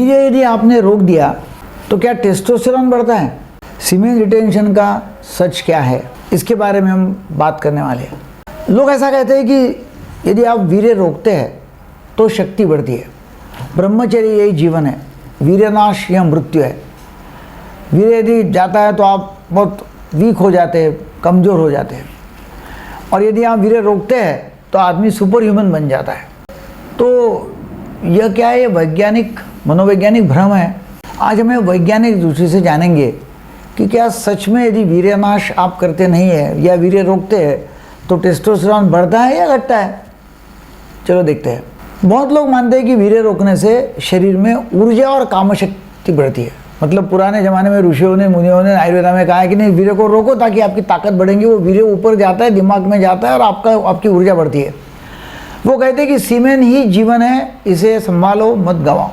वीर्य यदि आपने रोक दिया तो क्या टेस्टोस्टेरोन बढ़ता है? सीमेन रिटेंशन का सच क्या है, इसके बारे में हम बात करने वाले हैं। लोग ऐसा कहते हैं कि यदि आप वीर्य रोकते हैं तो शक्ति बढ़ती है। ब्रह्मचर्य यही जीवन है, वीर्यनाश या मृत्यु है। वीर्य यदि जाता है तो आप बहुत वीक हो जाते हैं, कमज़ोर हो जाते हैं, और यदि आप वीर्य रोकते हैं तो आदमी सुपर ह्यूमन बन जाता है। तो यह क्या है? ये वैज्ञानिक मनोवैज्ञानिक भ्रम है। आज हमें वैज्ञानिक दृष्टि से जानेंगे कि क्या सच में यदि वीर्यनाश आप करते नहीं है या वीर्य रोकते हैं तो टेस्टोस्टेरोन बढ़ता है या घटता है। चलो देखते हैं। बहुत लोग मानते हैं कि वीर्य रोकने से शरीर में ऊर्जा और कामशक्ति बढ़ती है। मतलब पुराने ज़माने में ऋषियों ने, मुनियों ने आयुर्वेदा में कहा है कि नहीं, वीर्य को रोको ताकि आपकी ताकत बढ़ेगी। वो वीर्य ऊपर जाता है, दिमाग में जाता है और आपकी ऊर्जा बढ़ती है। वो कहते हैं कि सीमेन ही जीवन है, इसे संभालो, मत गवाओ।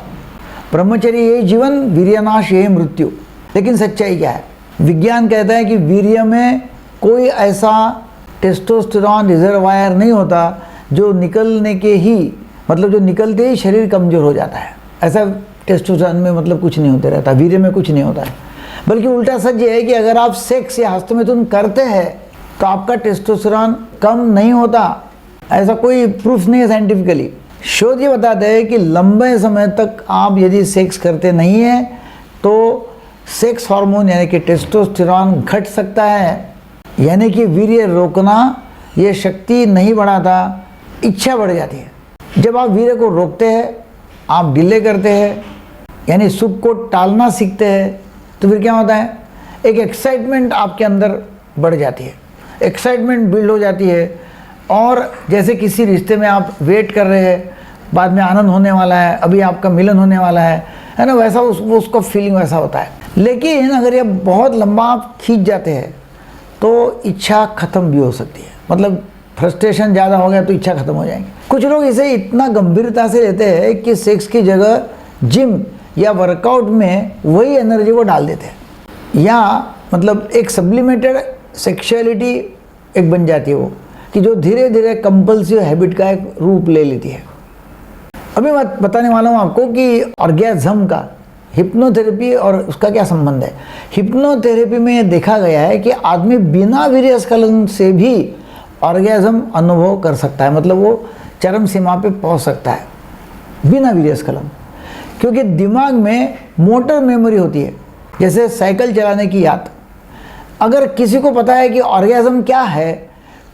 ब्रह्मचर्य यही जीवन, वीर्यनाश यही मृत्यु। लेकिन सच्चाई क्या है? विज्ञान कहता है कि वीर्य में कोई ऐसा टेस्टोस्टेरोन रिजर्वायर नहीं होता जो निकलने के ही मतलब जो निकलते ही शरीर कमज़ोर हो जाता है। ऐसा टेस्टोस्टेरोन में मतलब कुछ नहीं होते रहता, वीर्य में कुछ नहीं होता है। बल्कि उल्टा सच ये है कि अगर आप सेक्स या हस्तमैथुन करते हैं तो आपका टेस्टोस्टेरोन कम नहीं होता। ऐसा कोई प्रूफ नहीं है साइंटिफिकली। शोध ये बताते हैं कि लंबे समय तक आप यदि सेक्स करते नहीं हैं तो सेक्स हार्मोन यानी कि टेस्टोस्टेरोन घट सकता है। यानी कि वीर्य रोकना ये शक्ति नहीं बढ़ाता, इच्छा बढ़ जाती है। जब आप वीर्य को रोकते हैं, आप डिले करते हैं, यानी सुख को टालना सीखते हैं, तो फिर क्या होता है? एक एक्साइटमेंट आपके अंदर बढ़ जाती है, एक्साइटमेंट बिल्ड हो जाती है। और जैसे किसी रिश्ते में आप वेट कर रहे हैं, बाद में आनंद होने वाला है, अभी आपका मिलन होने वाला है ना, वैसा उसका फीलिंग वैसा होता है। लेकिन अगर ये बहुत लंबा आप खींच जाते हैं तो इच्छा खत्म भी हो सकती है। मतलब फ्रस्ट्रेशन ज़्यादा हो गया तो इच्छा खत्म हो जाएगी। कुछ लोग इसे इतना गंभीरता से लेते हैं कि सेक्स की जगह जिम या वर्कआउट में वही एनर्जी वो डाल देते हैं, या मतलब एक सब्लिमेटेड सेक्सुअलिटी एक बन जाती है वो, कि जो धीरे धीरे कंपल्सिव हैबिट का एक रूप ले लेती है। अभी मैं बताने वाला हूँ आपको कि ऑर्गेज़म का हिप्नोथेरेपी और उसका क्या संबंध है। हिप्नोथेरेपी में देखा गया है कि आदमी बिना वीर्यस्खलन से भी ऑर्गेज़म अनुभव कर सकता है। मतलब वो चरम सीमा पे पहुंच सकता है बिना वीर्यस्खलन, क्योंकि दिमाग में मोटर मेमोरी होती है, जैसे साइकिल चलाने की याद। अगर किसी को पता है कि ऑर्गेज़म क्या है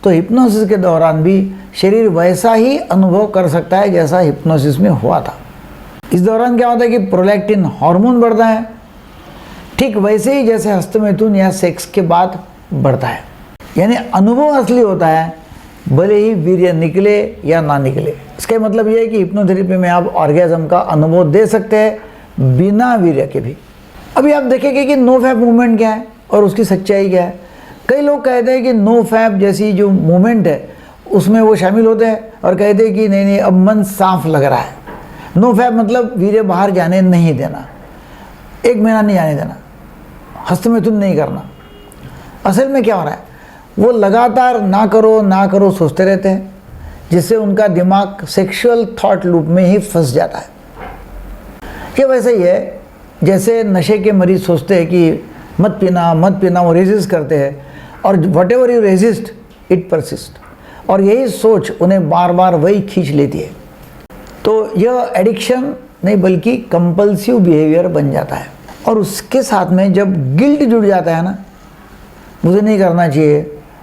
तो हिप्नोसिस के दौरान भी शरीर वैसा ही अनुभव कर सकता है जैसा हिप्नोसिस में हुआ था। इस दौरान क्या होता है कि प्रोलैक्टिन हार्मोन बढ़ता है, ठीक वैसे ही जैसे हस्तमैथुन या सेक्स के बाद बढ़ता है। यानी अनुभव असली होता है, भले ही वीर्य निकले या ना निकले। इसका मतलब ये है कि हिप्नोथेरेपी में आप ऑर्गेज़म का अनुभव दे सकते हैं बिना वीर्य के भी। अभी आप देखेंगे कि नो फैप मूवमेंट क्या है और उसकी सच्चाई क्या है। कई लोग कहते हैं कि नो फैप जैसी जो मूवमेंट है उसमें वो शामिल होते हैं और कहते हैं कि नहीं अब मन साफ लग रहा है। नो फैप मतलब वीर्य बाहर जाने नहीं देना, 1 महीना नहीं जाने देना, हस्तमैथुन नहीं करना। असल में क्या हो रहा है, वो लगातार ना करो सोचते रहते हैं, जिससे उनका दिमाग सेक्सुअल थॉट लूप में ही फंस जाता है। ये वैसे ही है जैसे नशे के मरीज सोचते हैं कि मत पीना, वो रेजिस्ट करते हैं, और what ever you resist it persist, और यही सोच उन्हें बार बार वही खींच लेती है। तो यह एडिक्शन नहीं बल्कि कंपल्सिव बिहेवियर बन जाता है। और उसके साथ में जब गिल्ट जुड़ जाता है ना, मुझे नहीं करना चाहिए,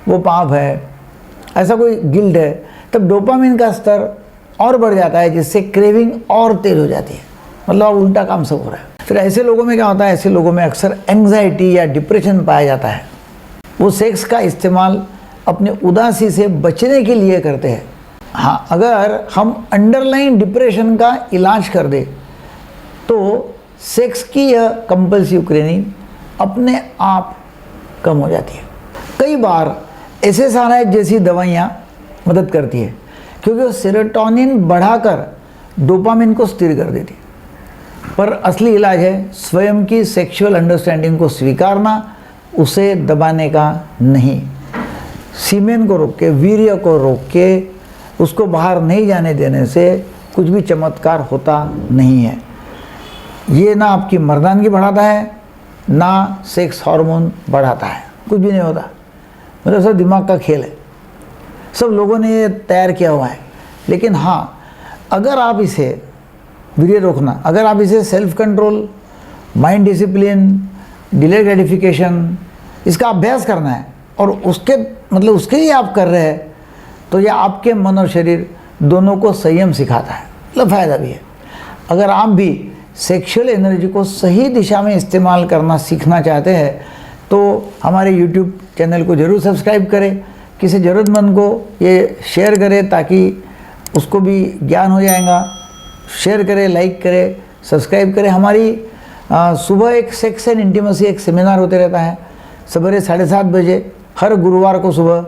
वो पाप है, ऐसा कोई गिल्ट है, तब डोपामिन का स्तर और बढ़ जाता है, जिससे क्रेविंग और तेज हो जाती है। मतलब उल्टा काम सब हो रहा है। फिर ऐसे लोगों में क्या होता है, ऐसे लोगों में अक्सर एंग्जाइटी या डिप्रेशन पाया जाता है। वो सेक्स का इस्तेमाल अपने उदासी से बचने के लिए करते हैं। हाँ, अगर हम अंडरलाइन डिप्रेशन का इलाज कर दे तो सेक्स की यह कंपल्सिव क्रेविंग अपने आप कम हो जाती है। कई बार एसएसआरआई जैसी दवाइयाँ मदद करती है, क्योंकि वो सेरोटोनिन बढ़ाकर डोपामिन को स्थिर कर देती है। पर असली इलाज है स्वयं की सेक्सुअल अंडरस्टैंडिंग को स्वीकारना, उसे दबाने का नहीं। सीमेन को रोक के, वीर्य को रोक के, उसको बाहर नहीं जाने देने से कुछ भी चमत्कार होता नहीं है। ये ना आपकी मर्दानगी बढ़ाता है, ना सेक्स हार्मोन बढ़ाता है, कुछ भी नहीं होता। मतलब सब दिमाग का खेल है, सब लोगों ने ये तैयार किया हुआ है। लेकिन हाँ, अगर आप इसे वीर्य रोकना, अगर आप इसे self control, mind discipline, delay gratification, इसका अभ्यास करना है और उसके लिए आप कर रहे हैं, तो ये आपके मन और शरीर दोनों को संयम सिखाता है, मतलब फ़ायदा भी है। अगर आप भी सेक्सुअल एनर्जी को सही दिशा में इस्तेमाल करना सीखना चाहते हैं तो हमारे YouTube चैनल को ज़रूर सब्सक्राइब करें, किसी ज़रूरतमंद को ये शेयर करें ताकि उसको भी ज्ञान हो जाएगा। शेयर करें, लाइक करें, सब्सक्राइब करें। हमारी सुबह एक सेक्स एंड इंटीमेसी एक सेमिनार होते रहता है सवेरे 7:30 बजे हर गुरुवार को सुबह।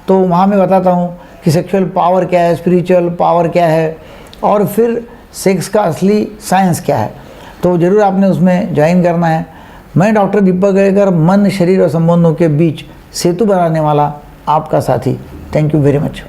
तो वहाँ मैं बताता हूँ कि सेक्सुअल पावर क्या है, स्पिरिचुअल पावर क्या है और फिर सेक्स का असली साइंस क्या है। तो ज़रूर आपने उसमें ज्वाइन करना है। मैं डॉक्टर दीपक गएकर, मन, शरीर और संबंधों के बीच सेतु बनाने वाला आपका साथी। Thank you very much.